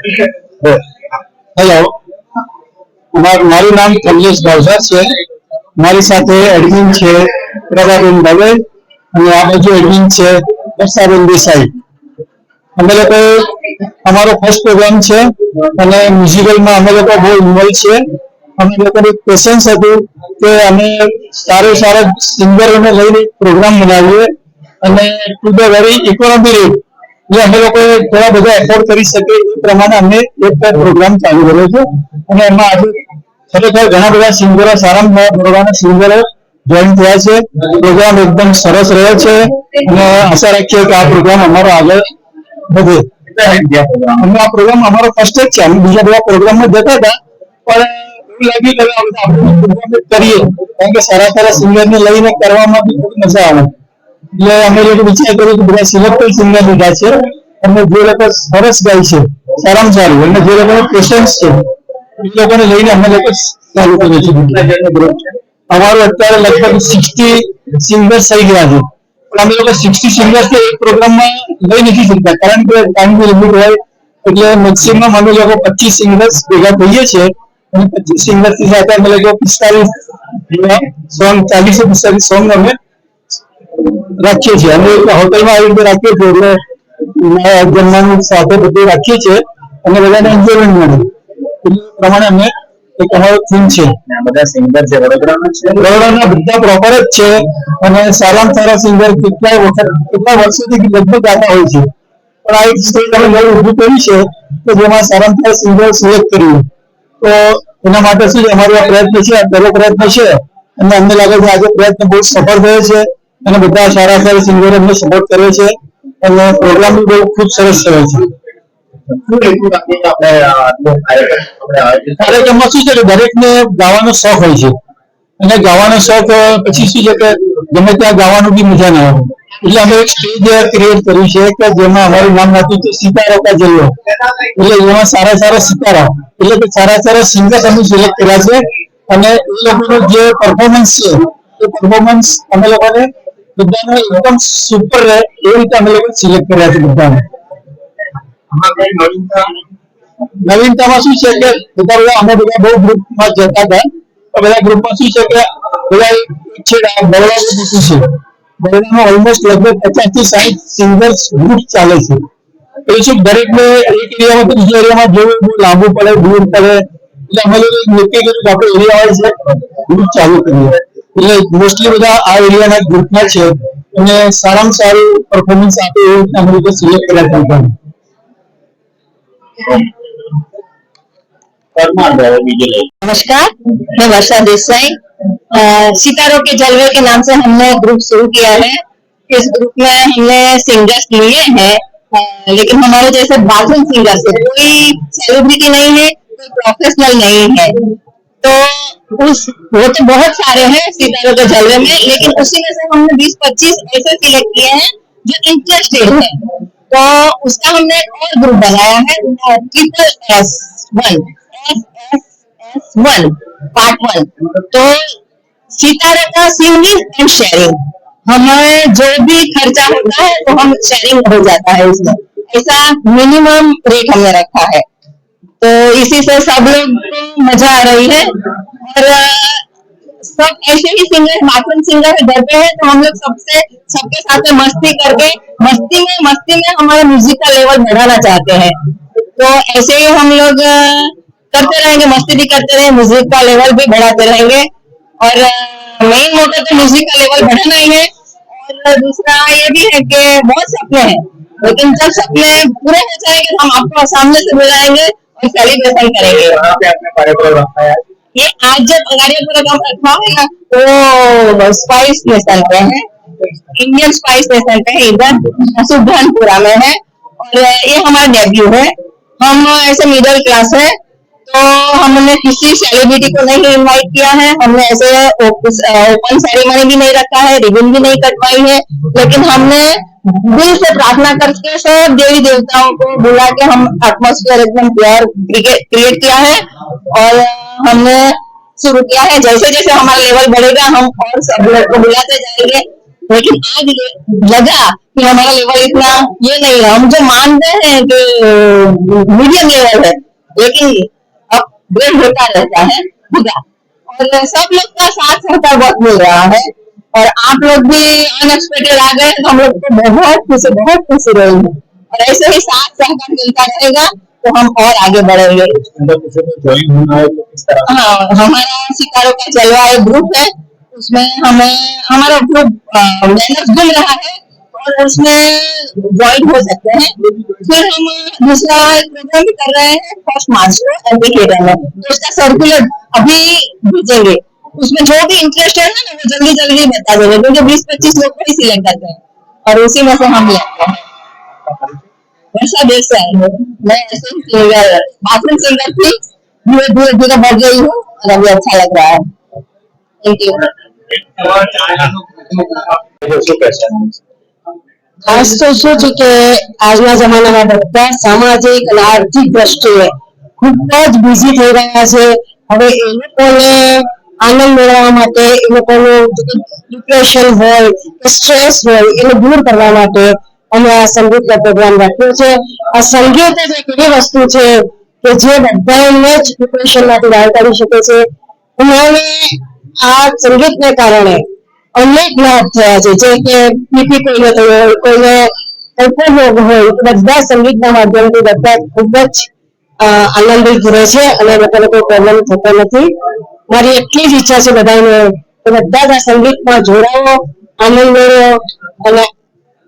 Hello, મારું નામ કમલેશ ભાવસાર છે. મારી સાથે એડમિન છે પ્રભાબેન દવે અને આ બાજુ એડમિન છે વર્ષાબેન દેસાઈ. અમે લોકો અમારો ફર્સ્ટ પ્રોગ્રામ છે અને મ્યુઝિકલમાં અમે લોકો બહુ ઇન્વોલ્વ છે. અમે લોકોની પેશન્સ હતું કે અમે સારા સિંગરોને લઈને પ્રોગ્રામ બનાવીએ અને to the very economy rate જે અમે લોકો થોડા બધા એફોર્ડ કરી શકીએ એ પ્રમાણે અમે એક પ્રોગ્રામ ચાલુ કર્યો છે અને એમાં આજે ખરેખર ઘણા બધા સિંગરો સારા સિંગરો જોઈન થયા છે. પ્રોગ્રામ એકદમ સરસ રહ્યો છે અને આશા રાખીએ કે આ પ્રોગ્રામ અમારો આગળ વધે. અમે આ પ્રોગ્રામ અમારો ફર્સ્ટ જ છે. અમે બીજા બધા પ્રોગ્રામમાં જતા હતા પણ એવું લાગ્યું કે આપણે કરીએ કારણ કે સારા સિંગરને લઈને કરવામાં બી ખૂબ મજા આવે. એટલે અમે લોકો વિચાર કર્યો કે બધા સિલેક્ટેડ સિંગર લીધા છે અને જે લોકો સરસ ગાય છે સારામાં સારું અને જે લોકોને પેશન્સ છે એ લોકોને લઈને અમે લોકો ચાલુ કરીએ છીએ. અમારું અત્યારે લગભગ 60 સિંગર્સ થઈ ગયા છે પણ અમે લોકો 60 સિંગર્સ એક પ્રોગ્રામમાં લઈ નથી શકતા કારણ કે ટાઈમની લિમિટ હોય એટલે મેક્સિમમ અમે લોકો 25 સિંગર્સ ભેગા થઈએ છીએ અને 25 સિંગર્સ ની સાથે અમે લોકો 45 સોંગ 40-45 સોંગ અમે રાખીએ છીએ. અમે હોટલમાં આવી રીતે રાખીએ છીએ એટલે જમવાનું સાથે બધું રાખીએ છીએ અને બધાને એન્જોયમેન્ટ મળે એટલે પ્રમાણે અમે એક અમારો થીમ છે. બધા સિંગર છે વડોદરાના બધા પ્રોપર જ છે અને સારામાં સારા સિંગર કેટલા વર્ષોથી લગભગ ગાતા હોય છે પણ આ એક સ્ટેજ અમે નવું ઊભું કર્યું છે કે જેમાં સારામાં સારા સિંગર સિલેક્ટ કરીએ તો એના માટે શું છે અમારો આ પ્રયત્ન છે આ પહેલો પ્રયત્ન છે અને અમને લાગે છે આજે પ્રયત્ન બહુ સફળ થયો છે અને બધા સારા સિંગરો અમને સપોર્ટ કરે છે અને પ્રોગ્રામ બી બહુ ખૂબ સરસ થયો છે. કાર્યક્રમમાં શું છે કે દરેકને ગાવાનો શોખ હોય છે અને ગાવાનો શોખ પછી શું છે કે ગમે ત્યાં ગાવાનું બી મજા ના આવે એટલે અમે એક સ્ટેજ ક્રિએટ કર્યું છે કે જેમાં અમારું નામ નાખ્યું છે સિતારો કા જલવો. એટલે એમાં સારા સિતારા એટલે કે સારા સિંગર અમે સિલેક્ટ કર્યા છે અને એ લોકોનું જે પરફોર્મન્સ છે એ પરફોર્મન્સ અમે લોકોને બધાને એકદમ સુપર રહે એ રીતે અમે લોકો સિલેક્ટ કર્યા છે બધાને. નવીનતામાં શું છે કે અમે બધા બહુ ગ્રુપમાં જતા હતા તો બધા ગ્રુપમાં શું છે કે બધા બરોડા મૂકી છે. બરોડામાં ઓલમોસ્ટ લગભગ 50 થી 60 સિંગર્સ ગ્રુપ ચાલે છે. એ શું દરેકને એક એરિયામાં તો બીજા એરિયામાં જવું બહુ લાંબુ પડે દૂર પડે એટલે અમે લોકો નક્કી કર્યું કે આપણે એરિયા વાઇઝ ગ્રુપ ચાલુ કરીએ એટલે મોસ્ટલી બધા આ એરિયાના ગ્રુપમાં છે અને સારામાં સારું પરફોર્મન્સ આપે એવું અમે લોકો સિલેક્ટ કર્યા હતા. नमस्कार, मैं वर्षा देसाई। सितारों के जलवे के नाम से हमने ग्रुप शुरू किया है। इस ग्रुप में हमने सिंगर्स लिए हैं लेकिन हमारे जैसे बाथरूम सिंगर्स है, कोई सेलिब्रिटी नहीं है, कोई प्रोफेशनल नहीं है। तो वो तो बहुत सारे हैं सितारों के जलवे में, लेकिन उसी में से हमने 20-25 ऐसे सिलेक्ट किए हैं जो इंटरेस्टेड है। तो उसका हमने एक और ग्रुप बनाया है SSS1 पार्ट 1। तो सितारे का सिंगिंग एंड शेयरिंग, हमें जो भी खर्चा होता है तो हम शेयरिंग हो जाता है उसमें, ऐसा मिनिमम रेट हमने रखा है। तो इसी से सब लोग को मजा आ रही है और सब ऐसे ही सिंगर बाथरूम सिंगर घर पे है तो हम लोग सबके साथ में मस्ती करके मस्ती में हमारा म्यूजिक का लेवल बढ़ाना चाहते हैं। तो ऐसे ही हम लोग करते रहेंगे, मस्ती भी करते रहेंगे, म्यूजिक का लेवल भी बढ़ाते रहेंगे और मेन मोटिव तो म्यूजिक का लेवल बढ़ाना ही है। और दूसरा ये भी है कि बहुत सपने हैं लेकिन जब सपने पूरे हो जाएंगे हम आपको सामने से बुलाएंगे और सेलिब्रेशन करेंगे। ये आज जब कार्यक्रम रखा है ना तो स्पाइस नेशन पे है, इंडियन स्पाइस नेशन पे है, इधर सुभानपुरा में है और ये हमारा डेब्यू है। हम ऐसे मिडिल क्लास है तो हमने किसी सेलिब्रिटी को नहीं इनवाइट किया है, हमने ऐसे ओपन सेरेमनी भी नहीं रखा है, रिबन भी नहीं कटवाई है, लेकिन हमने दिल से प्रार्थना करके सब देवी देवताओं को बुला के हम एटमॉस्फेयर एकदम प्योर क्रिएट किया है और हमने शुरू किया है। जैसे जैसे हमारा लेवल बढ़ेगा हम और सब लोग को बुलाते जाएंगे लेकिन आज लगा कि हमारा लेवल इतना ये नहीं है, हम जो मानते हैं कि मीडियम लेवल है, लेकिन अपग्रेड होता रहता है पूरा। और सब लोग का साथ सहकार बहुत मिल रहा है, और आप लोग भी अनएक्सपेक्टेड आ गए तो हम लोग को बहुत खुशी रही है, और ऐसे ही साथ सहकार मिलता रहेगा तो हम और आगे बढ़ेंगे। ज्वाइन होना है तो किस तरह? हाँ, हमारा सितारों का जलवा एक ग्रुप है, उसमें हमें हमारा ग्रुप मेंबर्स मिल रहा है, और उसमें ज्वाइन हो सकते हैं। फिर हम दूसरा एक प्रोग्राम भी कर रहे हैं फर्स्ट मार्च को एमपी थिएटर में, तो उसका सर्कुलर अभी भेजेंगे। उसमें जो भी इंटरेस्ट है ना वो जल्दी जल्दी बता देंगे, क्योंकि 20-25 लोग को ही सिलेक्ट करते हैं और उसी में से हम लेते हैं। वर्षा देश से आई हूँ मैं, ऐसे ही सिंगर बाथरूम सिंगर थी, धीरे धीरे धीरे बढ़ गई हूँ और अभी अच्छा लग रहा है। Thank you. ખાસ તો શું છે કે આજના જમાનામાં બધા સામાજિક અને આર્થિક દ્રષ્ટિએ ખૂબ જ બિઝી થઈ રહ્યા છે. હવે એ લોકોને આનંદ મેળવવા માટે, એ લોકોનું ડિપ્રેશન હોય કે સ્ટ્રેસ હોય એને દૂર કરવા માટે અમે આ સંગીતનો પ્રોગ્રામ રાખ્યો છે. આ સંગીત જ એક એવી વસ્તુ છે કે જે બધાને જ ડિપ્રેશનમાંથી બહાર કાઢી શકે છે. અને આ સંગીતને કારણે અનેક લાભ થયા છે, જે કે બીપી કોઈને થયો હોય, કોઈને કોઈ પણ રોગ હોય, બધા સંગીતના માધ્યમથી બધા ખૂબ જ આનંદિત રહે છે અને લોકોને કોઈ પ્રોબ્લેમ થતો નથી. મારી એટલી જ ઈચ્છા છે બધાને કે બધા જ આ સંગીતમાં જોડાવો, આનંદ મેળવો અને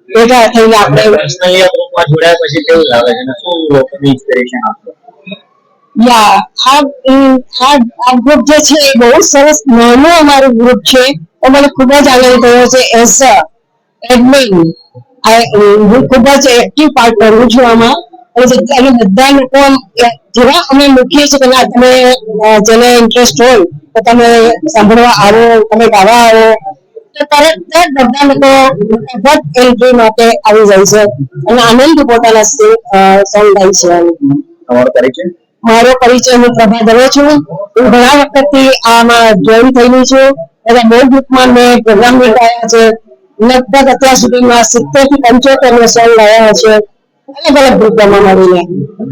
ભેગા થઈને આપણે પર્સનલી આ ગ્રુપમાં જોડાયા પછી કેવું લાગે છે અને શું લોકોને ઇન્સ્પિરેશન આપશો? આ ગ્રુપ જે છે એ બહુ સરસ નાનું અમારું ગ્રુપ છે, તો મને ખૂબ જ આનંદ થયો છે. એઝ અ એડમિન હું ખૂબ જ એક્ટિવ પાર્ટ કરું છું આમાં, અને બધા લોકો જેવા અમે મૂકીએ છીએ કે ના તમે જેને ઇન્ટરેસ્ટ હોય તો તમે સાંભળવા આવો, તમે ગાવા આવો, તો તરત જ બધા લોકો એન્ટ્રી માટે આવી જાય છે અને આનંદ પોતાના સોંગ ગાય છે. તમારો પરિચય? મારો પરિચય હું પ્રભા દવે છું. હું ઘણા વખતથી આમાં જોઈન થયેલી છું. બધા બહુ ગ્રુપમાં મેં પ્રોગ્રામ ગાયા છે. લગભગ અત્યાર સુધીમાં 70 થી 75 મેં સોંગ ગાયા છે અલગ અલગ ગ્રુપમાં મળીને. હું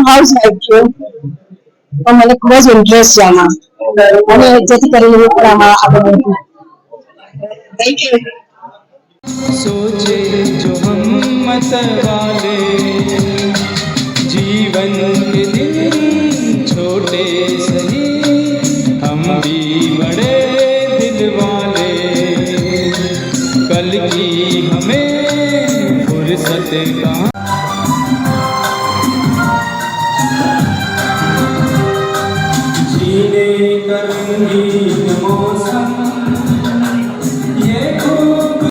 હાઉસ વાઇફ છું, પણ મને ખૂબ જ ઇન્ટરેસ્ટ છે આમાં, અને જેથી કરીને હું પણ આમાં આગળ વધું. Thank you. सोचे जो हम मत वाले जीवन के दिन छोटे सही हम भी बड़े दिल वाले कल की हमें फुर्सत कहाँ जीने का रंगीन मौसम